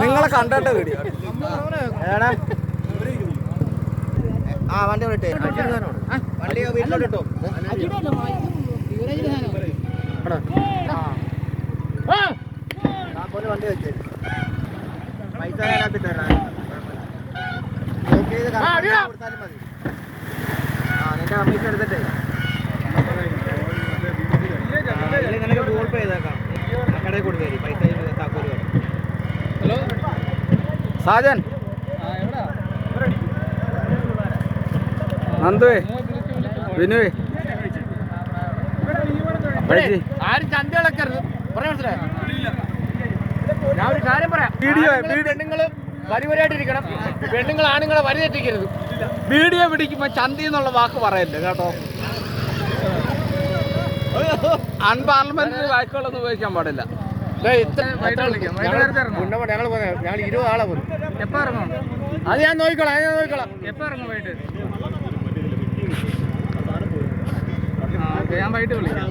നിങ്ങളെ കണ്ടിട്ട് വീഡിയോ ആ വണ്ടി വിട്ടേ വണ്ടി വീട്ടിലോട്ട് ഇട്ടോ വണ്ടി വെച്ചേ പൈസ അതിനകത്ത് തരാം കൊടുത്താലും മതി ആ നിന്റെ കമ്മീഷൻ എടുത്തിട്ടേ നിനക്ക് ഗൂഗിൾ പേ ചെയ്തേക്കാം കടയിൽ കൊടുത്തേരി പൈസ താക്കോല് വേണം. ഹലോ സാജൻ നന്ദുവേ വിനുവേ ആരും ചന്ത ഇളക്കരുത് പറയാൻ മനസ്സിലായോ? ഞാൻ ഒരു കാര്യം പറയാം, പെണ്ണുങ്ങള് വരിവരായിട്ടിരിക്കണം, പെണ്ണുങ്ങൾ ആണുങ്ങളെ വരിതെറ്റിക്കരുത്. വീഡിയോ പിടിക്കുമ്പോ ചന്തി എന്നുള്ള വാക്ക് പറയല്ലേ കേട്ടോ. അൺപാർലമെന്ററി വാക്കുകളൊന്നും ഉപയോഗിക്കാൻ പാടില്ല. ഞങ്ങൾ 20 ആളെ പോകും. എപ്പോ ഇറങ്ങും? അത് ഞാൻ നോക്കിക്കോളാം. എപ്പോ ഇറങ്ങും? വൈകിട്ട് ഞാൻ വൈകിട്ട് വിളിക്കാം.